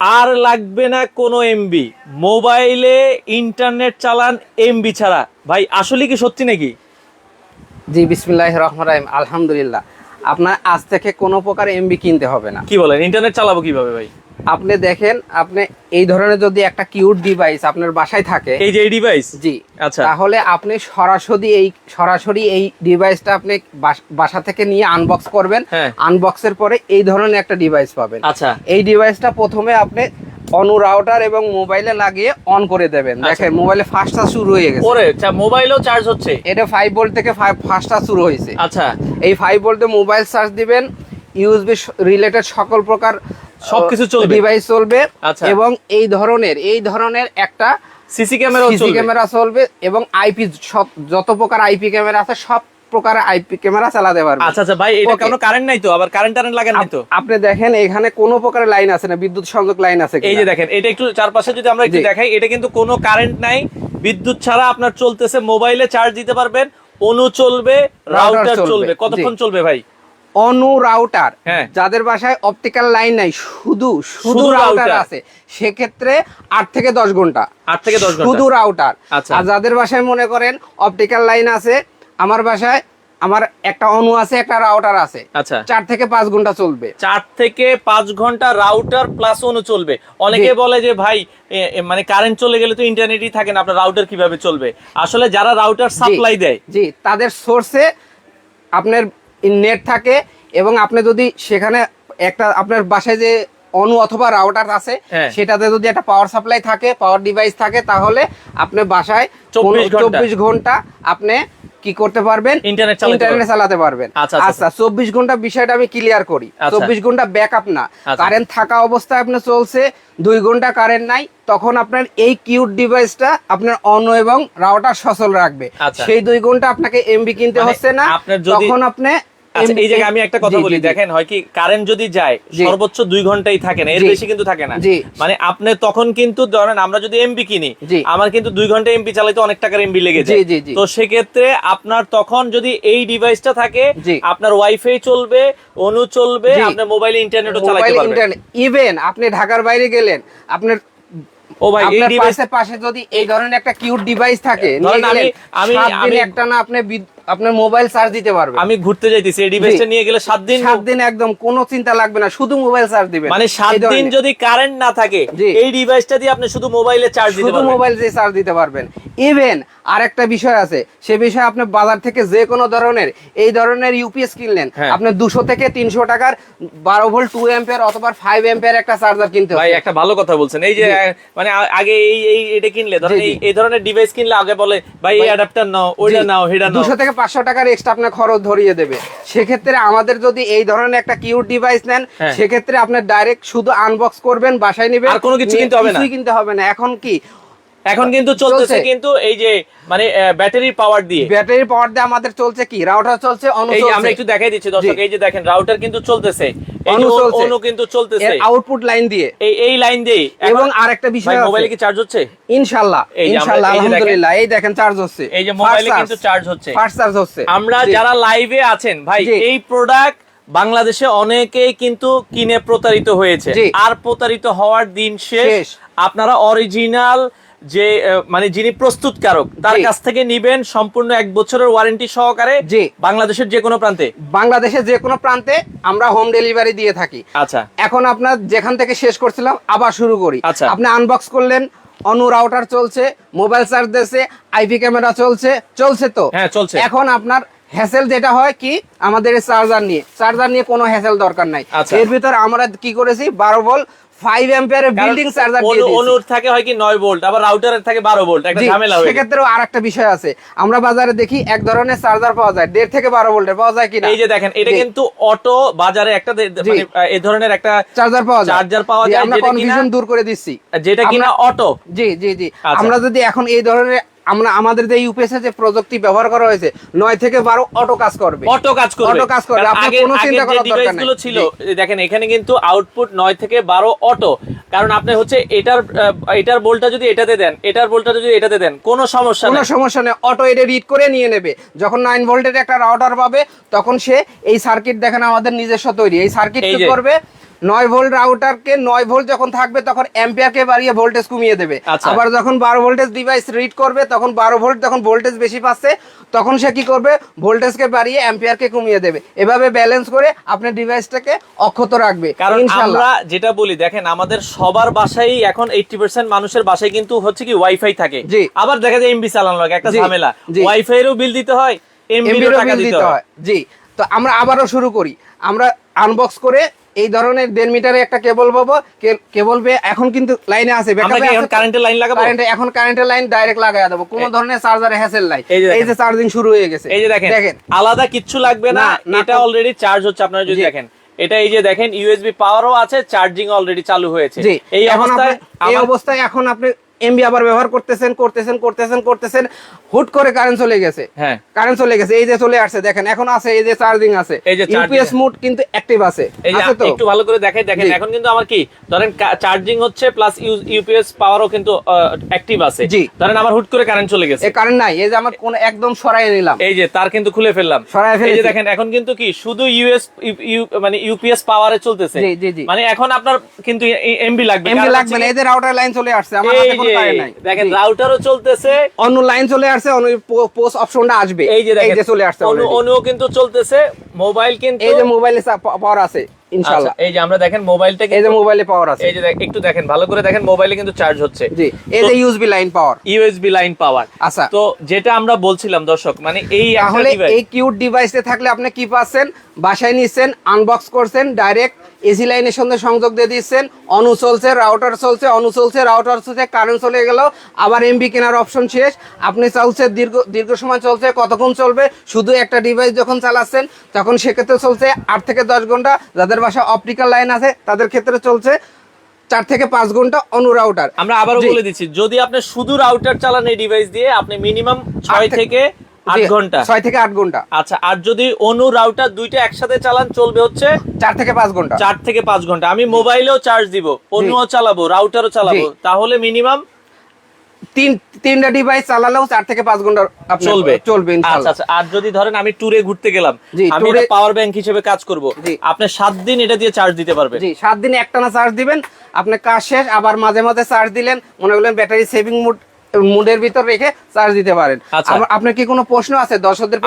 আর লাগবে না কোনো এমবি, মোবাইলে ইন্টারনেট চালান এমবি ছাড়া। ভাই আসলে কি সত্যি নাকি? জি, বিসমিল্লাহির রহমানির রহিম। আলহামদুলিল্লাহ, আপনার আজ থেকে কোনো প্রকার এমবি কিনতে হবে না। কি বলেন, ইন্টারনেট চালাবো কিভাবে ভাই? আপনি দেখেন, আপনি এই ধরনের যদি একটা কিউট ডিভাইস আপনার বাসায় থাকে, এই যে এই ডিভাইস, জি আচ্ছা, তাহলে আপনি সরাসরি এই ডিভাইসটা আপনি বাসা থেকে নিয়ে আনবক্স করবেন। হ্যাঁ। আনবক্সের পরে এই ধরনের একটা ডিভাইস পাবেন। আচ্ছা, এই ডিভাইসটা প্রথমে আপনি অনু রাউটার এবং মোবাইলে লাগিয়ে অন করে দেবেন। দেখেন মোবাইলে ফাস্ট চার্জ শুরু হয়ে গেছে। ওরে মোবাইলও চার্জ হচ্ছে? এটা 5 ভোল্ট থেকে ফাস্ট চার্জ শুরু হয়েছে। আচ্ছা, এই 5 ভোল্টে মোবাইল চার্জ দিবেন, ইউএসবি রিলেটেড সকল প্রকার সবকিছু চলবে, ডিভাইস চলবে। আচ্ছা। এবং এই ধরনের একটা সিসি ক্যামেরা চলবে এবং আইপি যত প্রকার আইপি ক্যামেরা আছে সব প্রকার আইপি ক্যামেরা চালাতে পারবে। আচ্ছা আচ্ছা ভাই, এটা কোনো কারেন্ট নাই তো? আবার কারেন্ট লাগান নাই তো? আপনি দেখেন এখানে কোনো প্রকার লাইন আছে না, বিদ্যুৎ সংযোগ লাইন আছে কিনা? এই যে দেখেন, এটা একটু চারপাশে যদি আমরা একটু দেখাই, এটা কিন্তু কোনো কারেন্ট নাই, বিদ্যুৎ ছাড়া আপনার চলতেছে। মোবাইলে চার্জ দিতে পারবেন, অনু চলবে, রাউটার চলবে। কতক্ষণ চলবে ভাই? অনু রাউটার, হ্যাঁ, যাদের বাসায় অপটিক্যাল লাইন নাই, শুধু রাউটার আছে, সেক্ষেত্রে 8 থেকে 10 ঘন্টা। 8 থেকে 10 ঘন্টা শুধু রাউটার। আচ্ছা। আর যাদের বাসায় মনে করেন অপটিক্যাল লাইন আছে, আমার বাসায় আমার একটা অনু আছে, একটা রাউটার আছে, আচ্ছা, 4 থেকে 5 ঘন্টা চলবে। 4 থেকে 5 ঘন্টা রাউটার প্লাস অনু চলবে। অনেকে বলে যে ভাই মানে কারেন্ট চলে গেলে তো ইন্টারনেটই থাকে না, আপনার রাউটার কিভাবে চলবে? আসলে যারা রাউটার সাপ্লাই দেয়, জি তাদের সোর্সে আপনার নেট থাকে, এবং আপনি যদি সেখানে একটা আপনার বাসায় যে অনু অথবা রাউটার আছে, সেটাতে যদি একটা পাওয়ার সাপ্লাই থাকে, পাওয়ার ডিভাইস থাকে, তাহলে আপনি বাসায় 24 ঘন্টা আপনি কি করতে পারবেন? ইন্টারনেট চালাতে পারবেন। আচ্ছা, 24 ঘন্টা বিষয়টা আমি ক্লিয়ার করি। 24 ঘন্টা ব্যাকআপ না, কারেন্ট থাকা অবস্থায় আপনি চলছে, 2 ঘন্টা কারেন্ট নাই, তখন আপনার এই কিউট ডিভাইসটা আপনার অনু এবং রাউটার সচল রাখবে। সেই 2 ঘন্টা আপনাকে এমবি কিনতে হচ্ছে না, তখন আপনি। আচ্ছা, এই জায়গায় আমি একটা কথা বলি, দেখেন হয় কি, কারেন্ট যদি যায় সর্বোচ্চ 2 ঘন্টাই থাকে না, এর বেশি কিন্তু থাকে না। মানে আপনি তখন কিন্তু ধরেন আমরা যদি এমবি কিনি, আমার কিন্তু 2 ঘন্টা এমবি চালাইতে অনেক টাকার এমবি লেগে যায়। তো সেক্ষেত্রে আপনার তখন যদি এই ডিভাইসটা থাকে, আপনার ওয়াইফাই চলবে, অনু চলবে, আপনার মোবাইলে ইন্টারনেটও চালাতে পারবেন। ইভেন আপনি ঢাকার বাইরে গেলেন, আপনার আপনার পাশে যদি এই ধরনের একটা কিউট ডিভাইস থাকে, আমি একটা না আপনার মোবাইল চার্জ দিতে পারবে। আমি ঘুরতে যাইতেছি, এই ডিভাইসটা নিয়ে গেলে 7 দিন একদম কোনো চিন্তা লাগবে না, শুধু মোবাইল চার্জ দিবেন। মানে 7 দিন যদি কারেন্ট না থাকে, এই ডিভাইসটা দিয়ে আপনি শুধু মোবাইলে চার্জ দিতে পারবেন, শুধু মোবাইল দিয়ে চার্জ দিতে পারবেন। ইভেন আরেকটা বিষয় আছে, সে বিষয়ে আপনি বাজার থেকে যে কোনো ধরনের এই ধরনের ইউপিএস কিনলেন, আপনি 200 থেকে 300 টাকার 12 ভোল্ট 2 অ্যাম্পিয়ার অথবা 5 অ্যাম্পিয়ার একটা চার্জার কিনতে হবে। ভাই একটা ভালো কথা বলছেন, এই যে মানে আগে এটা কিনলে ধরেন এই ধরনের ডিভাইস কিনলে আগে বলে ভাই এই অ্যাডাপ্টার নাও, ওইটা নাও, হেডা নাও, 200 থেকে 500 টাকার এক্সট্রা আপনার খরচ ধরিয়ে দেবে। সেক্ষেত্রে আমাদের যদি এই ধরনের একটা কিউট ডিভাইস নেন, সেক্ষেত্রে আপনার ডাইরেক্ট শুধু আনবক্স করবেন, বাসায় নেবেন, আর কোনো কিছু কিনতে হবে না। এখন কিন্তু চলতেছে কিন্তু এই যে মানে ব্যাটারির পাওয়ার দিয়ে আমাদের চলছে কি, রাউটার চলছে, অনু চলছে। আমরা একটু দেখাই দিচ্ছি দর্শক, এই যে দেখেন রাউটার কিন্তু চলতেছে, অনু কিন্তু চলতেছে, আউটপুট লাইন দিয়ে, এই লাইন দিয়ে। এবং আরেকটা বিষয়, মোবাইলে কি চার্জ হচ্ছে? ইনশাআল্লাহ আলহামদুলিল্লাহ, এই দেখেন চার্জ হচ্ছে, এই যে মোবাইলে কিন্তু চার্জ হচ্ছে, ফাস্ট চার্জ হচ্ছে। আমরা যারা লাইভে আছেন ভাই, এই প্রোডাক্ট বাংলাদেশে অনেকেই কিন্তু কিনে প্রতারিত হয়েছে, আর প্রতারিত হওয়ার দিন শেষ। আপনারা অরিজিনাল যে মানে যিনি প্রস্তুতকারক তার কাছ থেকে নিবেন, সম্পূর্ণ 1 বছরের ওয়ারেন্টি সহকারে, বাংলাদেশের যে কোনো প্রান্তে আমরা হোম ডেলিভারি দিয়ে থাকি। আচ্ছা, এখন আপনার যেখান থেকে শেষ করছিলাম আবার শুরু করি। আপনি আনবক্স করলেন, অনু রাউটার চলছে, মোবাইল চার্জ দিয়েছে, আইপি ক্যামেরা চলছে তো হ্যাঁ চলছে। এখন আপনার হ্যাসেল যেটা হয় কি, আমাদের চার্জার নিয়ে কোনো হ্যাসেল দরকার নাই। এর ভিতর আমরা কি করেছি, 12 ভোল্ট 5 অ্যাম্পিয়ারের বিল্ডিং চার্জার দিয়ে দিয়েছি। অনুর থাকে হয় কি 9 ভোল্ট, আবার রাউটারের থাকে 12 ভোল্ট, একটা ঝামেলা হয়। সেক্ষেত্রেও আরেকটা বিষয় আছে, আমরা বাজারে দেখি এক ধরনের চার্জার পাওয়া যায় 1.5 থেকে 12 ভোল্টের, পাওয়া যায় কিনা? এই যে দেখেন, এটা কিন্তু অটো বাজারে একটা মানে এই ধরনের একটা চার্জার পাওয়া যায়, আমরা কনফিউশন দূর করে দিচ্ছি, যেটা কিনা অটো। জি আমরা যদি এখন এই ধরনের আমাদের যে ইউপিএস যে প্রযুক্তি ব্যবহার করা হয়েছে, 9 থেকে 12 অটো কাজ করবে। আপনি কোনো চিন্তা করার দরকার নাই। ছিল দেখেন, এখানে কিন্তু আউটপুট 9 থেকে 12 অটো, কারণ আপনি হচ্ছে এটার ভোল্টটা যদি এটাতে দেন, এটার ভোল্টটা যদি এটাতে দেন, কোনো সমস্যা নেই, অটো এটা রিড করে নিয়ে নেবে। যখন 9 ভোল্টের একটা রাউটার পাবে, তখন সে এই সার্কিট, দেখেন আমাদের নিজস্ব তৈরি, এই সার্কিট কি করবে, 9 ভোল্ট রাউটারকে 9 ভোল্ট যখন থাকবে তখন অ্যাম্পিয়ারকে বাড়িয়ে ভোল্টেজ কমিয়ে দেবে। আবার যখন 12 ভোল্টেজ ডিভাইস রিড করবে তখন 12 ভোল্ট যখন ভোল্টেজ বেশি পাচ্ছে তখন সে কি করবে, ভোল্টেজকে বাড়িয়ে অ্যাম্পিয়ারকে কমিয়ে দেবে। এভাবে ব্যালেন্স করে আপনার ডিভাইসটাকে অক্ষত রাখবে। কারণ আমরা যেটা বলি, দেখেন আমাদের সবার বাসায় এখন 80% মানুষের বাসায় কিন্তু হচ্ছে কি ওয়াইফাই থাকে, আবার দেখা যায় এমবি চালানো লাগে, একটা ঝামেলা, ওয়াইফাই এরও বিল দিতে হয়, এমবিরও টাকা দিতে হয়। জি, তো আমরা আবারও শুরু করি। আমরা আনবক্স করে এই ধরনের 1.5 মিটারে একটা কেবল পাবো। কেবল এখন কিন্তু লাইনে আছে, কারেন্টের লাইন লাগাবো, এখন কারেন্টের লাইন ডাইরেক্ট লাগায় দেবো, কোনো ধরনের চার্জারে হ্যাসেল নাই। এই যে চার্জিং শুরু হয়ে গেছে, এই যে দেখেন আলাদা কিচ্ছু লাগবে না, এটা অলরেডি চার্জ হচ্ছে। আপনারা যদি দেখেন এটা, এই যে দেখেন ইউএসবি পাওয়ারও আছে, চার্জিং অলরেডি চালু হয়েছে। এই অবস্থায় এখন আপনি এমবি আবার ব্যবহার করতেছেন, হুট করে কারেন্ট চলে গেছে। হ্যাঁ, কারেন্ট চলে গেছে, এই যে চলে আসছে, দেখেন এখন আছে, এই যে চার্জিং আছে, ইউপিএস মোড কিন্তু অ্যাক্টিভ আছে। তো একটু ভালো করে দেখেন এখন কিন্তু আমার কি ধরেন চার্জিং হচ্ছে প্লাস ইউপিএস পাওয়ারও কিন্তু অ্যাক্টিভ আছে। ধরেন আমার হুট করে কারেন্ট চলে গেছে, কারেন্ট নাই, এই যে আমার কোন একদম সরাই নিলাম, এই যে তার কিন্তু খুলে ফেললাম, এই যে দেখেন এখন কিন্তু কি শুধু মানে ইউপিএস পাওয়ারে চলতেছে, মানে এখন আপনার কিন্তু এমবি লাগবে না। এই যে রাউটার লাইন চলে আসছে, আমার হাতে কোনো কারেন্ট নাই, দেখেন রাউটারও চলতেছে, অন্য লাইন চলে আসছে, অন্য পোস্ট অপশনটা আসবে, এই যে চলে আসছে, অনুও কিন্তু চলতেছে, মোবাইল কিন্তু এই যে মোবাইলে পাওয়ার আছে ইনশাআল্লাহ। এই যে আমরা দেখেন মোবাইলটা, এই যে মোবাইলে পাওয়ার আছে, এই যে একটু দেখেন ভালো করে দেখেন, মোবাইলে কিন্তু চার্জ হচ্ছে। জি, এই যে ইউএসবি লাইন পাওয়ার। আচ্ছা, তো যেটা আমরা বলছিলাম দর্শক, মানে এই তাহলে এই কিউট ডিভাইসে থাকলে আপনি কি পাচ্ছেন, বাসায় নিচ্ছেন, আনবক্স করছেন, ডাইরেক্ট এসি লাইনের সঙ্গে সংযোগ দিয়ে দিচ্ছেন, অনু চলছে, রাউটার চলছে, রাউটার চলছে, কারেন্ট চলে গেল, আবার এমবি কেনার অপশন শেষ। আপনি চলছে দীর্ঘ সময় চলছে, কতক্ষণ চলবে, শুধু একটা ডিভাইস যখন চালাচ্ছেন তখন সেক্ষেত্রে চলছে 8 থেকে 10 ঘন্টা। যাদের বাসায় অপটিক্যাল লাইন আছে তাদের ক্ষেত্রে চলছে 4 থেকে 5 ঘন্টা অনু রাউটার। আমরা আবারও বলে দিচ্ছি, যদি আপনি শুধু রাউটার চালান এই ডিভাইস দিয়ে, আপনি মিনিমাম 6 থেকে 8 ঘন্টা, 6 থেকে 8 ঘন্টা। আচ্ছা, আর যদি অনু রাউটার দুইটা একসাথে চালান চলবে হচ্ছে 4 থেকে 5 ঘন্টা, 4 থেকে 5 ঘন্টা। আমি মোবাইলেও চার্জ দিব, অনুও চালাবো, রাউটারও চালাবো, তাহলে মিনিমাম তিনটা ডিভাইস চালালেও 4 থেকে 5 ঘন্টা চলবে ইনশাআল্লাহ। আচ্ছা, আর যদি ধরেন আমি ট্যুরে ঘুরতে গেলাম, আমি এটা পাওয়ার ব্যাংক হিসেবে কাজ করব, আপনি 7 দিন এটা দিয়ে চার্জ দিতে পারবেন। জি, 7 দিন একটানা চার্জ দিবেন, আপনি কাজ শেষ আবার মাঝে মাঝে চার্জ দিলেন, মনে করলেন ব্যাটারি সেভিং মুডের ভিতর রেখে চার্জ দিতে পারেন। আপনার কি কোনো প্রশ্ন আছে দর্শকদের?